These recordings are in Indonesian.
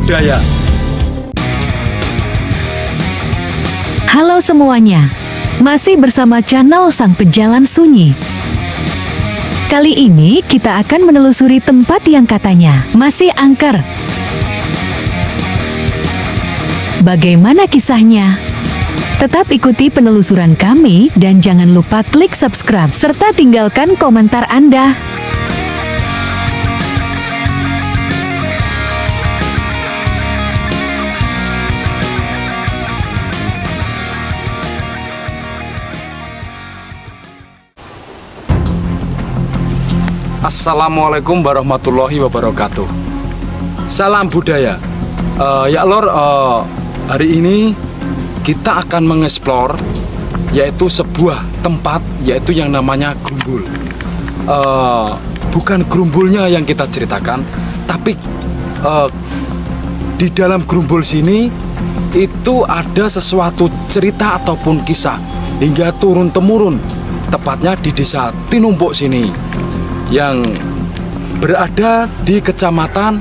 budaya. Halo semuanya, masih bersama channel Sang Pejalan Sunyi. Kali ini kita akan menelusuri tempat yang katanya masih angker. Bagaimana kisahnya? Tetap ikuti penelusuran kami dan jangan lupa klik subscribe serta tinggalkan komentar Anda. Assalamualaikum warahmatullahi wabarakatuh. Salam budaya. Ya Lor, hari ini kita akan mengeksplor yaitu sebuah tempat yaitu yang namanya Grumbul. Bukan Grumbulnya yang kita ceritakan, tapi di dalam Grumbul sini itu ada sesuatu cerita ataupun kisah hingga turun temurun, tepatnya di desa Tinumpuk sini yang berada di Kecamatan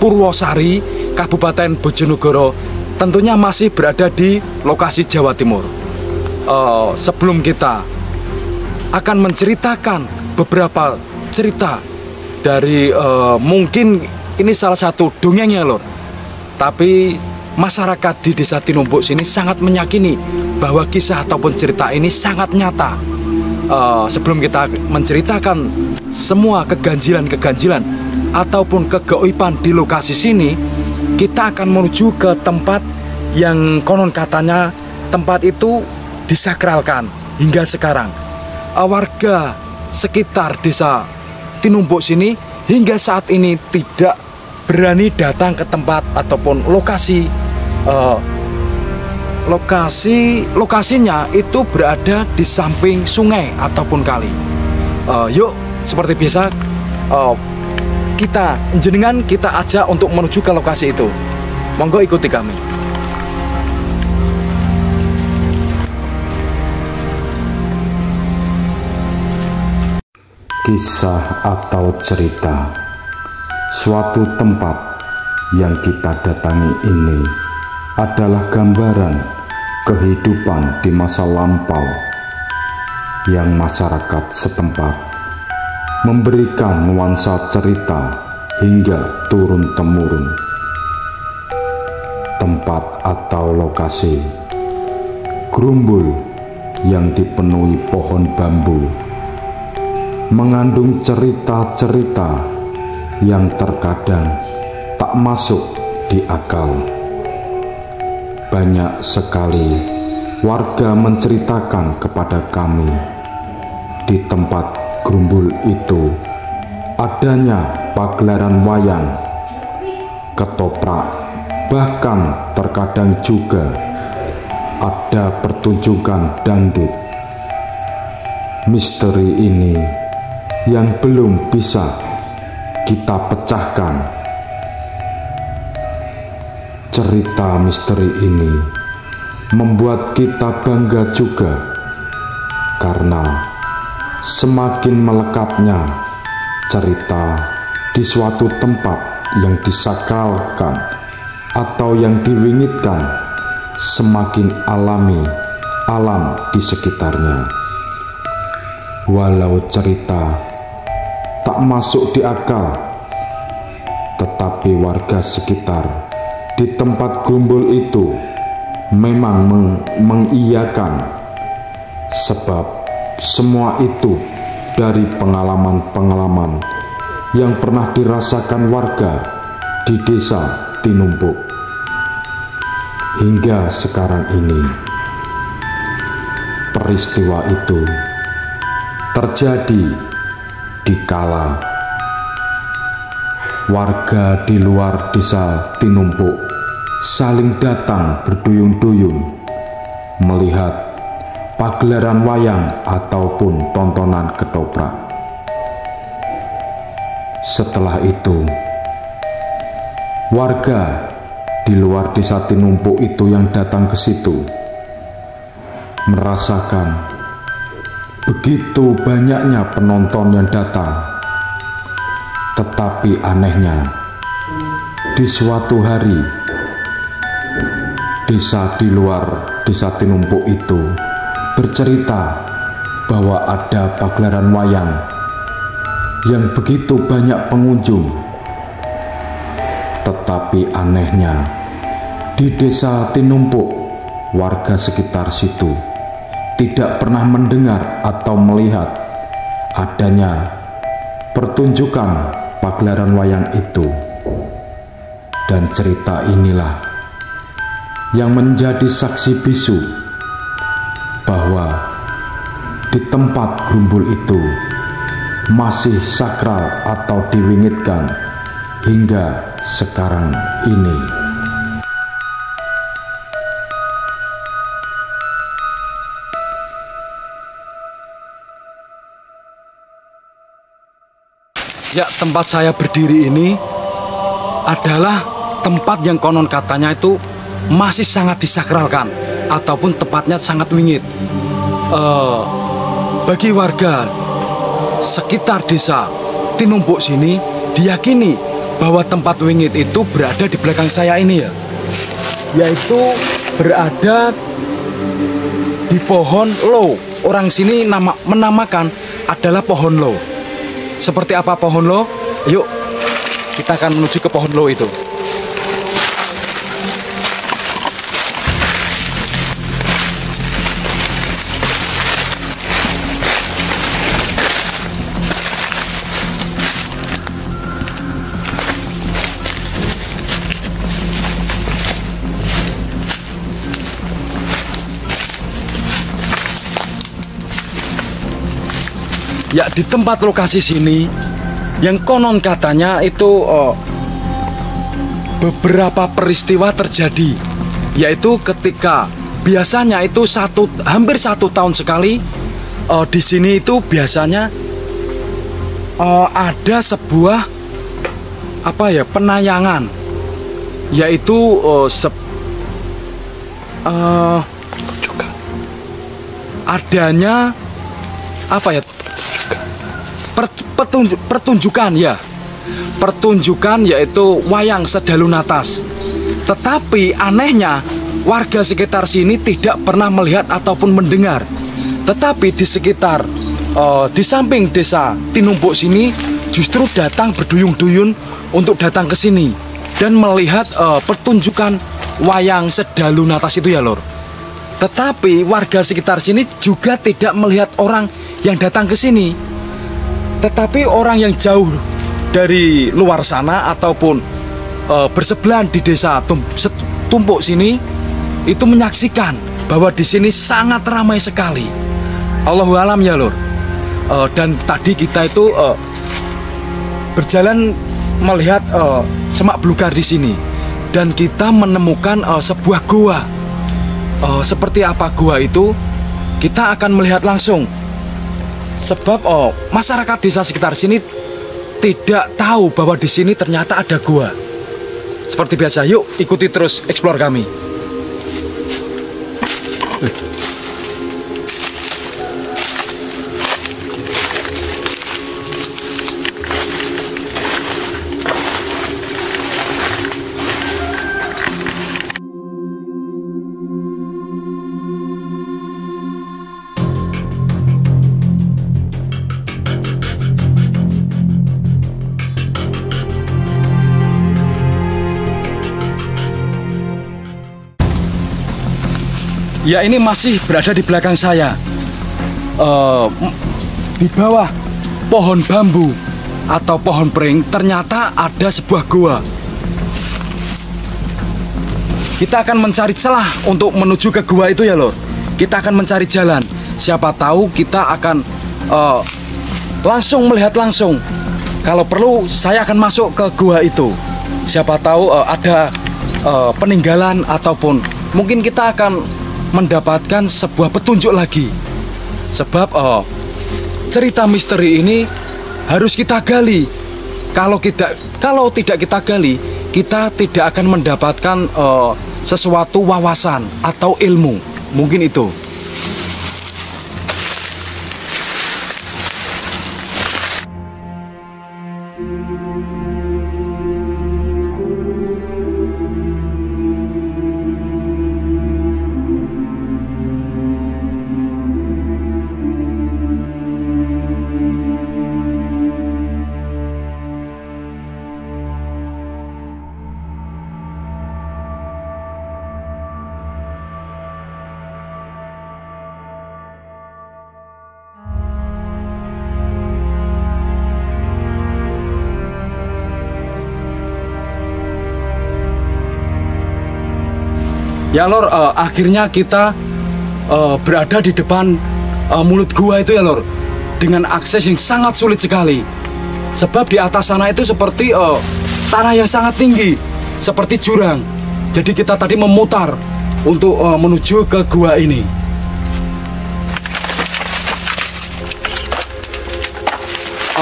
Purwosari, Kabupaten Bojonegoro. Tentunya masih berada di lokasi Jawa Timur. Sebelum kita akan menceritakan beberapa cerita dari mungkin ini salah satu dongengnya Lor. Tapi masyarakat di desa Tinumpuk sini sangat meyakini bahwa kisah ataupun cerita ini sangat nyata. Sebelum kita menceritakan semua keganjilan-keganjilan ataupun kegaoiban di lokasi sini, kita akan menuju ke tempat yang konon katanya tempat itu disakralkan hingga sekarang. Warga sekitar desa Tinumpuk sini hingga saat ini tidak berani datang ke tempat ataupun lokasinya itu berada di samping sungai ataupun kali. Yuk, seperti biasa, kita ajak untuk menuju ke lokasi itu. Monggo ikuti kami. Kisah atau cerita suatu tempat yang kita datangi ini adalah gambaran kehidupan di masa lampau yang masyarakat setempat memberikan nuansa cerita hingga turun-temurun. Tempat atau lokasi Grumbul yang dipenuhi pohon bambu mengandung cerita-cerita yang terkadang tak masuk di akal. Banyak sekali warga menceritakan kepada kami di tempat Grumbul itu adanya pagelaran wayang, ketoprak, bahkan terkadang juga ada pertunjukan dangdut. Misteri ini yang belum bisa kita pecahkan. Cerita misteri ini membuat kita bangga juga karena semakin melekatnya cerita di suatu tempat yang disakralkan atau yang diwingitkan, semakin alami alam di sekitarnya. Walau cerita tak masuk di akal, tetapi warga sekitar di tempat Grumbul itu memang mengiyakan, sebab semua itu dari pengalaman-pengalaman yang pernah dirasakan warga di desa Tinumpuk hingga sekarang ini. Peristiwa itu terjadi di kala warga di luar desa Tinumpuk saling datang berduyun-duyun melihat pagelaran wayang ataupun tontonan ketoprak. Setelah itu, warga di luar desa Tinumpuk itu yang datang ke situ merasakan begitu banyaknya penonton yang datang. Tetapi anehnya, Di suatu hari, desa di luar desa Tinumpuk itu bercerita bahwa ada pagelaran wayang yang begitu banyak pengunjung. Tetapi anehnya, di desa Tinumpuk, warga sekitar situ tidak pernah mendengar atau melihat adanya pertunjukan pagelaran wayang itu. Dan cerita inilah yang menjadi saksi bisu bahwa di tempat Grumbul itu masih sakral atau diwingitkan hingga sekarang ini. Ya, tempat saya berdiri ini adalah tempat yang konon katanya itu masih sangat disakralkan ataupun tepatnya sangat wingit. Bagi warga sekitar desa Tinumpuk sini diyakini bahwa tempat wingit itu berada di belakang saya ini ya, yaitu berada di pohon lo. Orang sini menamakan adalah pohon lo. Seperti apa pohon lo? Yuk kita akan menuju ke pohon lo itu. Ya, di tempat lokasi sini yang konon katanya itu beberapa peristiwa terjadi, yaitu ketika biasanya itu hampir satu tahun sekali di sini itu biasanya ada sebuah penayangan, yaitu adanya pertunjukan yaitu wayang Sedalu Natas. Tetapi anehnya warga sekitar sini tidak pernah melihat ataupun mendengar. Tetapi di sekitar di samping desa Tinumpuk sini justru datang berduyun-duyun untuk datang ke sini dan melihat pertunjukan wayang Sedalu Natas itu ya, Lur. Tetapi warga sekitar sini juga tidak melihat orang yang datang ke sini. Tetapi orang yang jauh dari luar sana ataupun bersebelahan di desa Tumpuk sini itu menyaksikan bahwa di sini sangat ramai sekali. Allahu alam ya, Lur. Dan tadi kita itu berjalan melihat semak belukar di sini dan kita menemukan sebuah gua. Seperti apa gua itu? Kita akan melihat langsung. Sebab masyarakat desa sekitar sini tidak tahu bahwa di sini ternyata ada gua. Seperti biasa, yuk ikuti terus explore kami. Ya, ini masih berada di belakang saya. Di bawah pohon bambu atau pohon pring ternyata ada sebuah gua. Kita akan mencari celah untuk menuju ke gua itu ya, Lur. Kita akan mencari jalan. Siapa tahu kita akan langsung melihat langsung. Kalau perlu saya akan masuk ke gua itu. Siapa tahu ada peninggalan ataupun mungkin kita akan mendapatkan sebuah petunjuk lagi. Sebab cerita misteri ini harus kita gali. Kalau tidak kita gali, kita tidak akan mendapatkan sesuatu wawasan atau ilmu. Mungkin itu. Ya Lor, akhirnya kita berada di depan mulut gua itu ya Lor, dengan akses yang sangat sulit sekali. Sebab di atas sana itu seperti tanah yang sangat tinggi, seperti jurang. Jadi kita tadi memutar untuk menuju ke gua ini.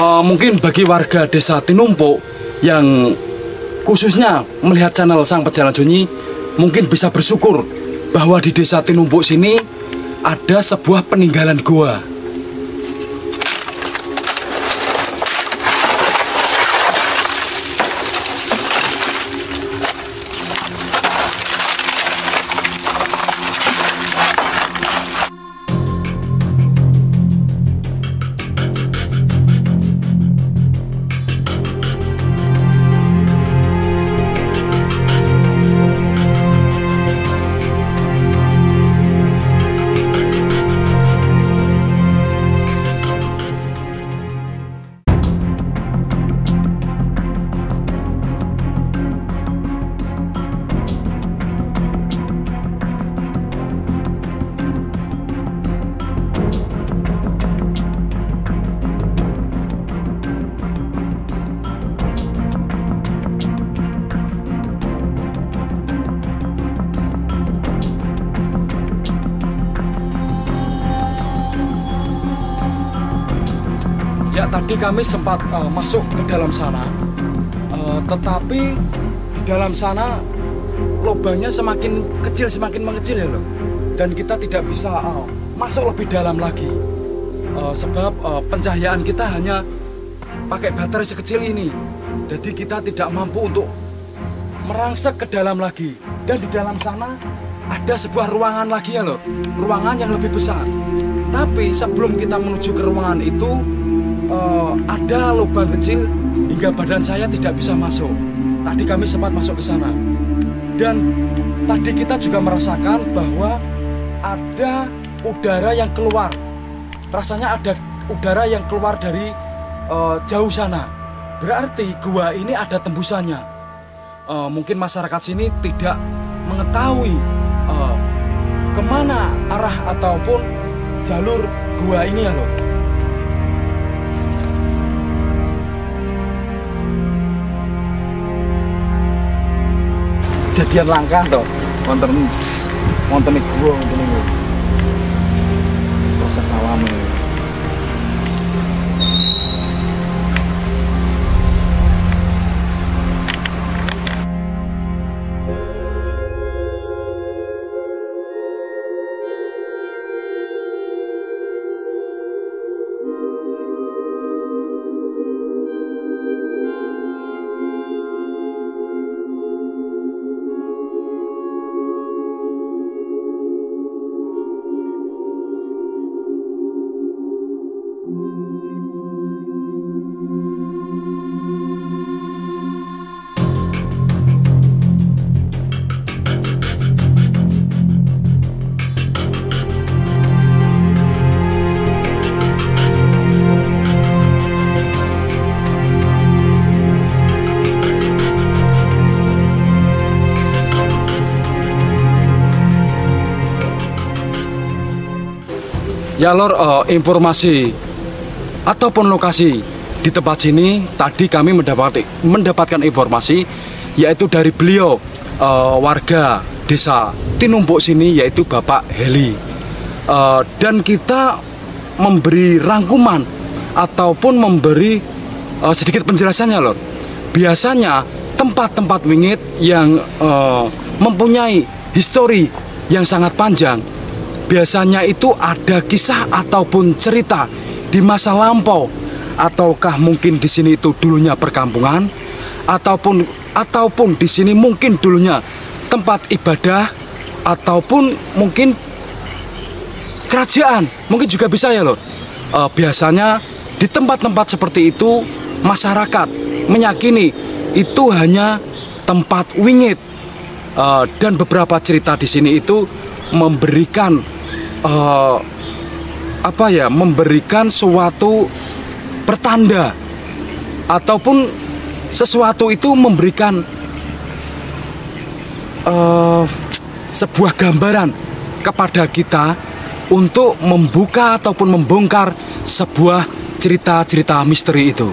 Mungkin bagi warga desa Tinumpuk yang khususnya melihat channel Sang Pejalan Sunyi, mungkin bisa bersyukur bahwa di desa Tinumpuk sini ada sebuah peninggalan gua. Ya, tadi kami sempat masuk ke dalam sana, tetapi di dalam sana lubangnya semakin kecil, semakin mengecil ya loh. Dan kita tidak bisa masuk lebih dalam lagi, sebab pencahayaan kita hanya pakai baterai sekecil ini. Jadi kita tidak mampu untuk merangsek ke dalam lagi. Dan di dalam sana ada sebuah ruangan lagi ya loh, ruangan yang lebih besar. Tapi sebelum kita menuju ke ruangan itu, ada lubang kecil hingga badan saya tidak bisa masuk. Tadi kami sempat masuk ke sana. Dan tadi kita juga merasakan bahwa ada udara yang keluar. Rasanya ada udara yang keluar dari jauh sana. Berarti gua ini ada tembusannya. Mungkin masyarakat sini tidak mengetahui kemana arah ataupun jalur gua ini ya loh. Kejadian langka toh, wonten gua proses alami. Ya Lor, informasi ataupun lokasi di tempat sini tadi kami mendapatkan informasi yaitu dari beliau warga desa Tinumpuk sini, yaitu Bapak Heli. Dan kita memberi rangkuman ataupun memberi sedikit penjelasannya Lor. Biasanya tempat-tempat wingit yang mempunyai histori yang sangat panjang, biasanya itu ada kisah ataupun cerita di masa lampau, ataukah mungkin di sini itu dulunya perkampungan, ataupun di sini mungkin dulunya tempat ibadah, ataupun mungkin kerajaan, mungkin juga bisa ya Lor. Biasanya di tempat-tempat seperti itu masyarakat meyakini itu hanya tempat wingit, dan beberapa cerita di sini itu memberikan memberikan suatu pertanda ataupun sesuatu itu memberikan sebuah gambaran kepada kita untuk membuka ataupun membongkar sebuah cerita-cerita misteri itu.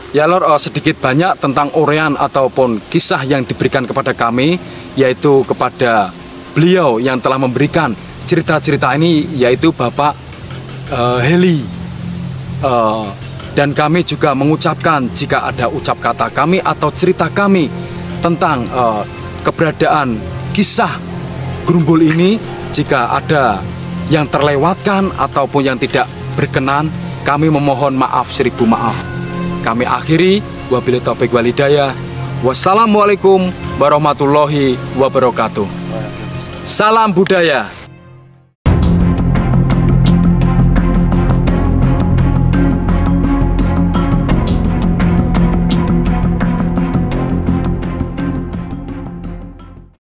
Ya Lord, sedikit banyak tentang uraian ataupun kisah yang diberikan kepada kami, yaitu kepada beliau yang telah memberikan cerita-cerita ini, yaitu Bapak Heli. Dan kami juga mengucapkan jika ada ucap kata kami atau cerita kami tentang keberadaan kisah Grumbul ini, jika ada yang terlewatkan ataupun yang tidak berkenan, kami memohon maaf, seribu maaf. Kami akhiri, wabillahi taufiq wal hidayah. Wassalamualaikum warahmatullahi wabarakatuh. Salam budaya.